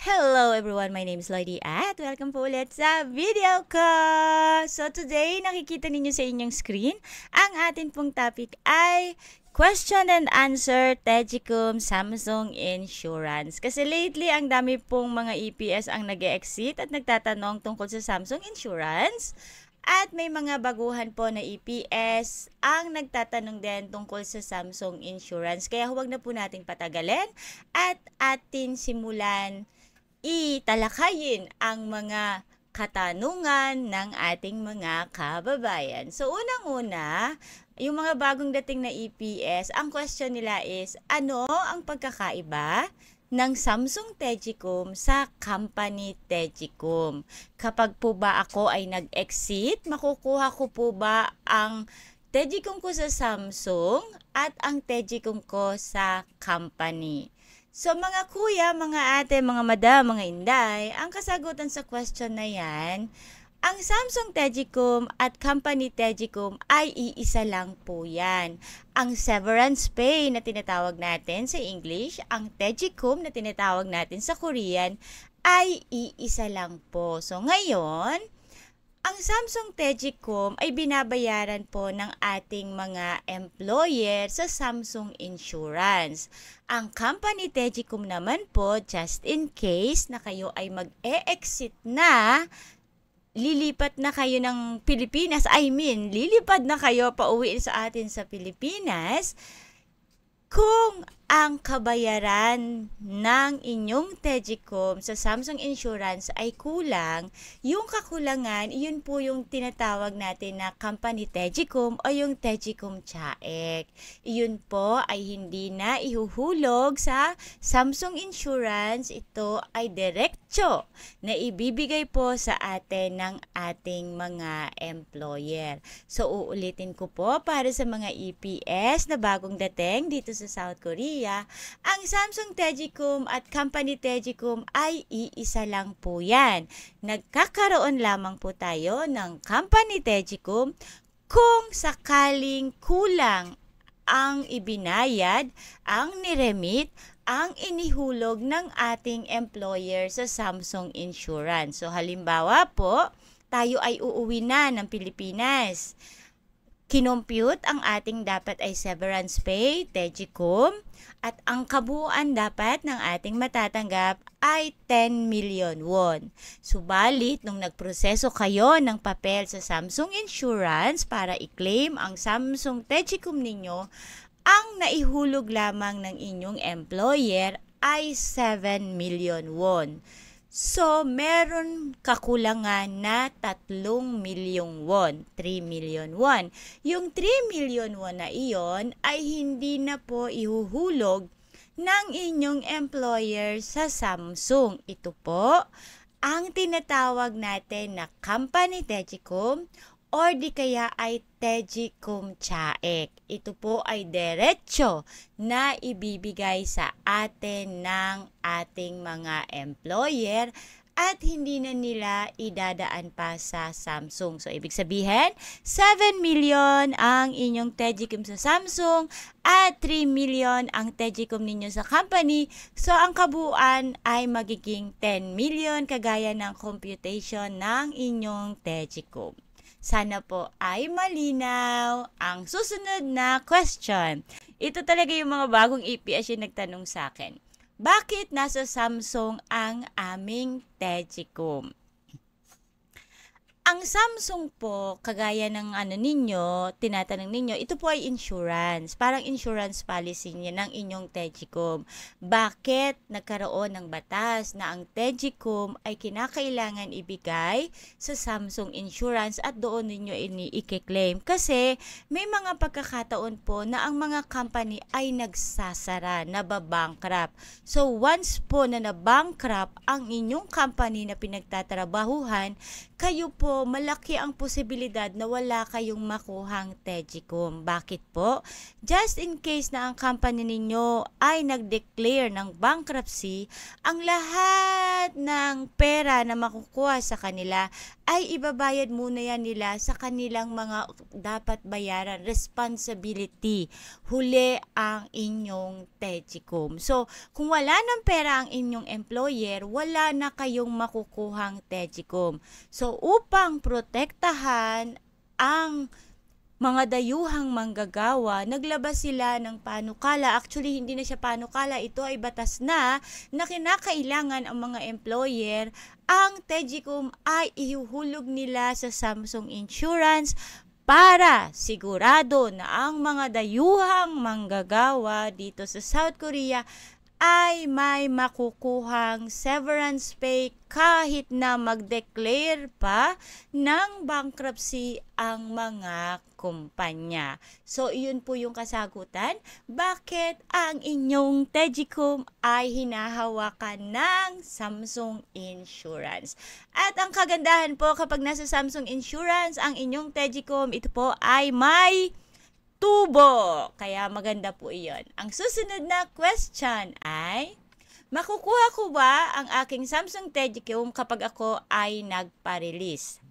Hello everyone, my name is Lloydie at welcome po ulit sa video ko! So today, nakikita ninyo sa inyong screen, ang atin pong topic ay question and answer Tegicom Samsung Insurance. Kasi lately, ang dami pong mga EPS ang nag-exit at nagtatanong tungkol sa Samsung Insurance. At may mga baguhan po na EPS ang nagtatanong din tungkol sa Samsung Insurance. Kaya huwag na po nating patagalin at atin simulan italakayin ang mga katanungan ng ating mga kababayan. So unang-una, yung mga bagong dating na EPS, ang question nila is, ano ang pagkakaiba ng Samsung Tegicom sa company Tegicom? Kapag po ba ako ay nag-exit, makukuha ko po ba ang Tegicom ko sa Samsung at ang Tegicom ko sa company? So mga kuya, mga ate, mga madam, mga inday, ang kasagutan sa question na yan, ang Samsung Tegicom at Company Tegicom ay iisa lang po yan. Ang severance pay na tinatawag natin sa English, ang Tegicom na tinatawag natin sa Korean, ay iisa lang po. So ngayon, ang Samsung Tegicom ay binabayaran po ng ating mga employer sa Samsung Insurance. Ang Company Tegicom naman po, just in case na kayo ay mag-e-exit na, lilipat na kayo ng Pilipinas, lilipad na kayo pauwi sa atin sa Pilipinas, kung ang kabayaran ng inyong Tegicom sa Samsung Insurance ay kulang, yung kakulangan, yun po yung tinatawag natin na Company Tegicom o yung Tegicom Chaek. Yun po ay hindi na ihuhulog sa Samsung Insurance. Ito ay diretso na ibibigay po sa atin ng ating mga employer. So uulitin ko po para sa mga EPS na bagong dating dito sa South Korea, ang Samsung Tegicom at Company Tegicom ay iisa lang po yan. Nagkakaroon lamang po tayo ng Company Tegicom kung sakaling kulang ang ibinayad, ang niremit, ang inihulog ng ating employer sa Samsung Insurance. So halimbawa po, tayo ay uuwi na ng Pilipinas. Kinompute ang ating dapat ay severance pay, Tegicom, at ang kabuuan dapat ng ating matatanggap ay 10 million won. Subalit, nung nagproseso kayo ng papel sa Samsung Insurance para i-claim ang Samsung Tegicom ninyo, ang naihulog lamang ng inyong employer ay 7 million won. So, meron kakulangan na 3 milyong won, 3 million won. Yung 3 million won na iyon ay hindi na po ihuhulog ng inyong employer sa Samsung. Ito po ang tinatawag natin na Company Tegicom or di kaya ay Tegicom Chaek. Ito po ay diretso na ibibigay sa atin ng ating mga employer at hindi na nila idadaan pa sa Samsung. So, ibig sabihin, 7 million ang inyong Tegicom sa Samsung at 3 million ang Tegicom ninyo sa company. So, ang kabuuan ay magiging 10 million kagaya ng computation ng inyong Tegicom. Sana po ay malinaw ang susunod na question. Ito talaga yung mga bagong EPS yung nagtanong sa akin. Bakit nasa Samsung ang aming Tegicom? Ang Samsung po, kagaya ng ninyo, tinatanong ninyo, ito po ay insurance. Parang insurance policy niya ng inyong Tegicom. Bakit nagkaroon ng batas na ang Tegicom ay kinakailangan ibigay sa Samsung Insurance at doon ninyo i-claim? Kasi may mga pagkakataon po na ang mga company ay nagsasara, nababankrupt. So once po na nabankrupt ang inyong company na pinagtatrabahuhan, kayo po po, malaki ang posibilidad na wala kayong makuhang Tegicom. Bakit po? Just in case na ang company ninyo ay nag-declare ng bankruptcy, ang lahat ng pera na makukuha sa kanila ay ibabayad muna yan nila sa kanilang mga dapat bayaran, responsibility. Huli ang inyong Tegicom. So, kung wala ng pera ang inyong employer, wala na kayong makukuhang Tegicom. So, upang protektahan ang mga dayuhang manggagawa, naglabas sila ng panukala. Actually, hindi na siya panukala. Ito ay batas na kinakailangan ang mga employer, ang Tegicom ay ihuhulog nila sa Samsung Insurance para sigurado na ang mga dayuhang manggagawa dito sa South Korea ay may makukuhang severance pay kahit na mag-declare pa ng bankruptcy ang mga kumpanya. So, iyon po yung kasagutan. Bakit ang inyong Tegicom ay hinahawakan ng Samsung Insurance? At ang kagandahan po kapag nasa Samsung Insurance, ang inyong Tegicom, ito po ay may tubo. Kaya maganda po iyon. Ang susunod na question ay, makukuha ko ba ang aking Samsung Tegicom kapag ako ay nagpa-release?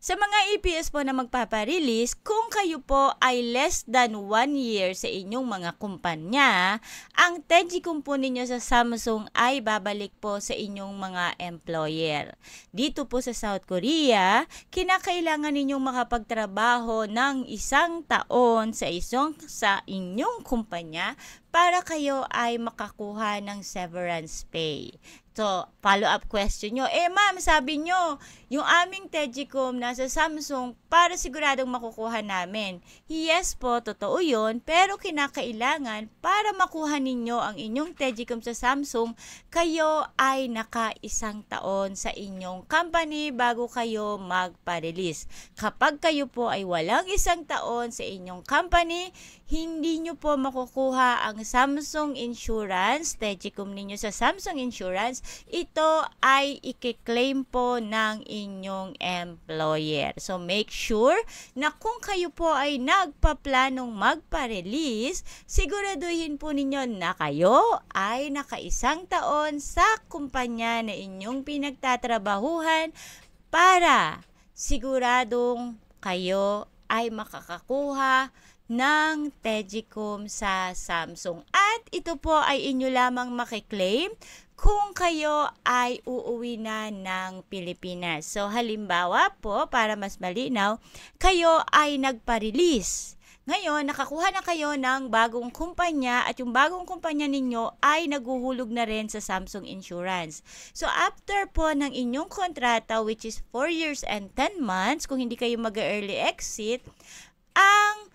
Sa mga EPS po na magpaparelease, kung kayo po ay less than 1 year sa inyong mga kumpanya, ang Tegicom po ninyo sa Samsung ay babalik po sa inyong mga employer. Dito po sa South Korea, kinakailangan ninyong makapagtrabaho ng 1 taon sa inyong kumpanya para kayo ay makakuha ng severance pay. So, follow-up question nyo. Ma'am, sabi nyo, yung aming Tegicom nasa Samsung para siguradong makukuha namin. Yes po, totoo yun. Pero kinakailangan para makuha ninyo ang inyong Tegicom sa Samsung, kayo ay naka-1 taon sa inyong company bago kayo magpa-release. Kapag kayo po ay walang 1 taon sa inyong company, hindi nyo po makukuha ang Samsung Insurance, Tegicom ninyo sa Samsung Insurance, ito ay i-claim po ng inyong employer. So, make sure na kung kayo po ay nagpaplanong magpa-release, siguraduhin po ninyo na kayo ay naka-1 taon sa kumpanya na inyong pinagtatrabahuhan para siguradong kayo ay makakakuha ng Tegicom sa Samsung. At ito po ay inyo lamang makiklaim kung kayo ay uuwi na ng Pilipinas. So, halimbawa po, para mas malinaw, kayo ay nagpa-release. Ngayon, nakakuha na kayo ng bagong kumpanya at yung bagong kumpanya ninyo ay naguhulog na rin sa Samsung Insurance. So, after po ng inyong kontrata, which is 4 years and 10 months, kung hindi kayo mag-early exit, ang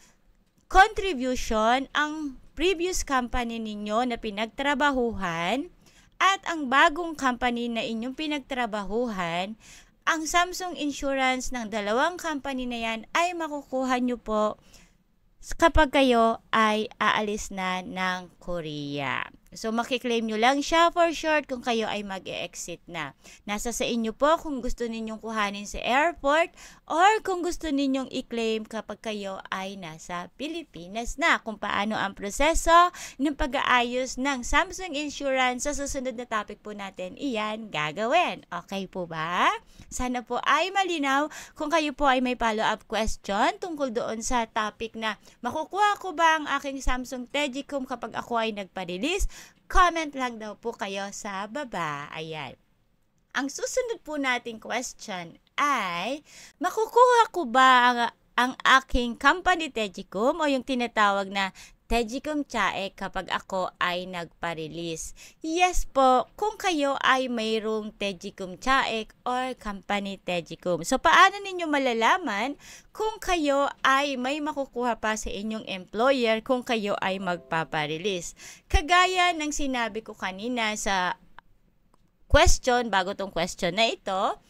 contribution, ang previous company ninyo na pinagtrabahuhan at ang bagong company na inyong pinagtrabahuhan, ang Samsung Insurance ng dalawang company na yan ay makukuha nyo po kapag kayo ay aalis na ng Korea. So, makiklaim nyo lang siya for short kung kayo ay mag-e-exit na. Nasa sa inyo po kung gusto ninyong kuhanin sa airport or kung gusto ninyong i-claim kapag kayo ay nasa Pilipinas na. Kung paano ang proseso ng pag-aayos ng Samsung Insurance sa susunod na topic po natin, iyan gagawin. Okay po ba? Sana po ay malinaw. Kung kayo po ay may follow-up question tungkol doon sa topic na makukuha ko ba ang aking Samsung Tegicom kapag ako ay nagpa-release, comment lang daw po kayo sa baba. Ayan. Ang susunod po nating question ay, makukuha ko ba ang aking company Tegicom o yung tinatawag na Tegicom Chaek kapag ako ay nagpa-release? Yes po, kung kayo ay mayroong Tegicom Chaek or company Tegicom. So, paano ninyo malalaman kung kayo ay may makukuha pa sa inyong employer kung kayo ay magpapa-release? Kagaya ng sinabi ko kanina sa question, bago tong question na ito,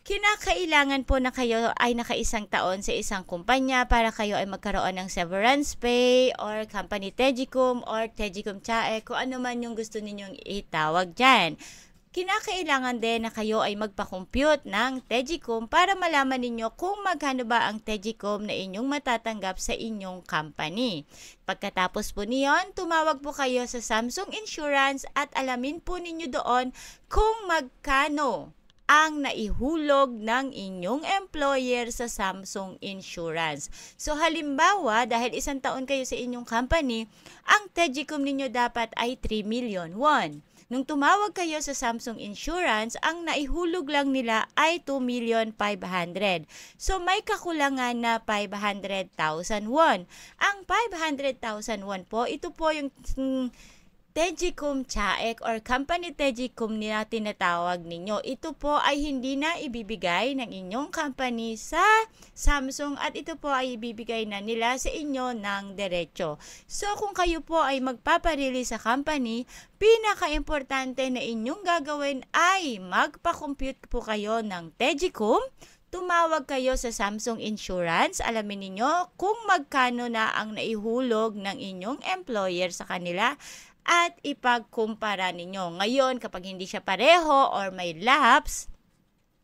kinakailangan po na kayo ay naka-1 taon sa isang kumpanya para kayo ay magkaroon ng severance pay or company Tegicom or Tegicom Chaek, kung ano man yung gusto ninyong itawag dyan. kinakailangan din na kayo ay magpa-compute ng Tegicom para malaman ninyo kung magkano ba ang Tegicom na inyong matatanggap sa inyong company. Pagkatapos po niyon, tumawag po kayo sa Samsung Insurance at alamin po ninyo doon kung magkano ang naihulog ng inyong employer sa Samsung Insurance. So halimbawa, dahil 1 taon kayo sa inyong company, ang Tegicom ninyo dapat ay 3 million won. Nung tumawag kayo sa Samsung Insurance, ang naihulog lang nila ay 2,500,000. So may kakulangan na 500,000 won. Ang 500,000 won po, ito po yung Tegicom Chaek or Company Tegicom na tinatawag ninyo. Ito po ay hindi na ibibigay ng inyong company sa Samsung at ito po ay ibibigay na nila sa inyo ng diretso. So kung kayo po ay magpaparili sa company, pinaka-importante na inyong gagawin ay magpa-compute po kayo ng Tegicom. Tumawag kayo sa Samsung Insurance, alamin ninyo kung magkano na ang naihulog ng inyong employer sa kanila at ipagkumpara ninyo. Ngayon, kapag hindi siya pareho or may lapse,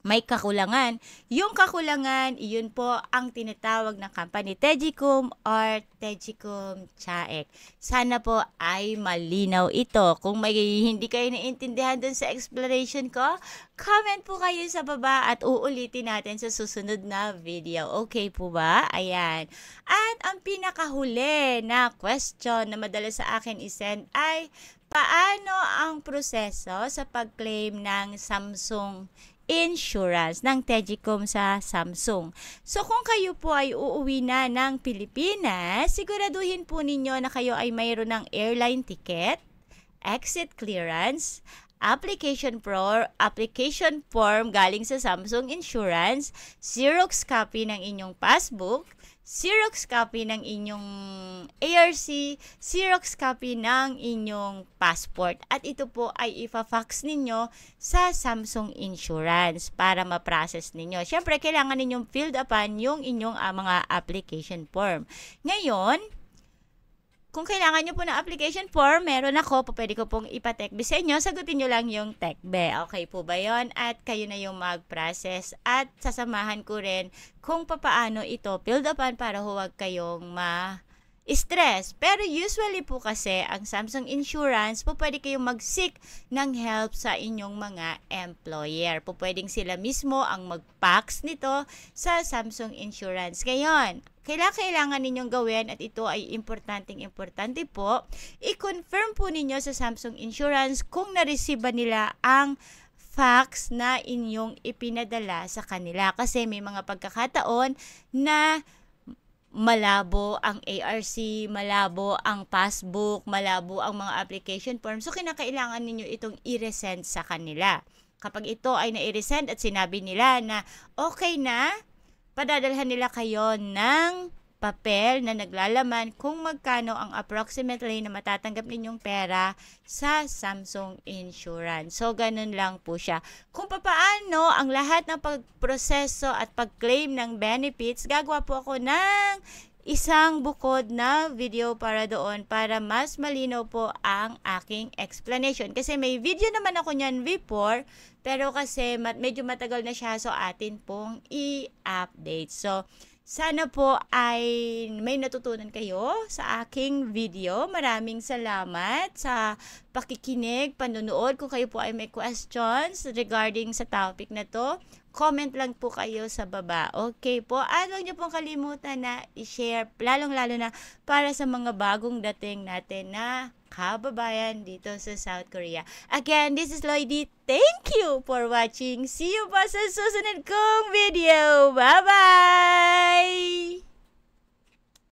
may kakulangan. Yung kakulangan, iyon po ang tinatawag ng company Tegicom or Tegicom Chaek. Sana po ay malinaw ito. Kung may hindi kayo naiintindihan dun sa explanation ko, comment po kayo sa baba at uulitin natin sa susunod na video. Okay po ba? Ayan. At ang pinakahuli na question na madalas sa akin isend ay paano ang proseso sa pag-claim ng Samsung Insurance ng Tegicom sa Samsung. So kung kayo po ay uuwi na ng Pilipinas, siguraduhin po ninyo na kayo ay mayroon ng airline ticket, exit clearance, application form galing sa Samsung Insurance, Xerox copy ng inyong passbook, Xerox copy ng inyong ARC, Xerox copy ng inyong passport. At ito po ay ifa-fax ninyo sa Samsung Insurance para ma-process ninyo. Siyempre, kailangan ninyong filled upan yung inyong mga application form. Ngayon, kung kailangan nyo po ng application form, meron ako, pwede ko pong ipa-techbe sa inyo, sagutin nyo lang yung techbe. Okay po ba yon? At kayo na yung mag-process at sasamahan ko rin kung papaano ito filled upan para huwag kayong stress. Pero usually po kasi ang Samsung Insurance, po pwede kayong mag-seek ng help sa inyong mga employer. Po pwedeng sila mismo ang mag-fax nito sa Samsung Insurance. Ngayon, kailangan ninyong gawin at ito ay importante po, i-confirm po ninyo sa Samsung Insurance kung na-receive ba nila ang fax na inyong ipinadala sa kanila. Kasi may mga pagkakataon na malabo ang ARC, malabo ang passbook, malabo ang mga application form. So, kinakailangan ninyo itong i-resend sa kanila. Kapag ito ay na-i-resend at sinabi nila na okay na, padadalhan nila kayo ng papel na naglalaman kung magkano ang approximately na matatanggap ninyong pera sa Samsung Insurance. So, ganun lang po siya. Kung papaano ang lahat ng pagproseso at pag-claim ng benefits, gagawa po ako ng isang bukod na video para doon para mas malinaw po ang aking explanation. Kasi may video naman ako niyan before, pero kasi medyo matagal na siya, so atin pong i-update. So, sana po ay may natutunan kayo sa aking video. Maraming salamat sa pakikinig, panonood. Kung kayo po ay may questions regarding sa topic na to, comment lang po kayo sa baba. Okay po? At huwag niyo pong kalimutan na i-share, lalong-lalo na para sa mga bagong dating natin na kababayan dito sa South Korea. Again, this is Lloydie. Thank you for watching. See you pa sa susunod kong video. Bye-bye!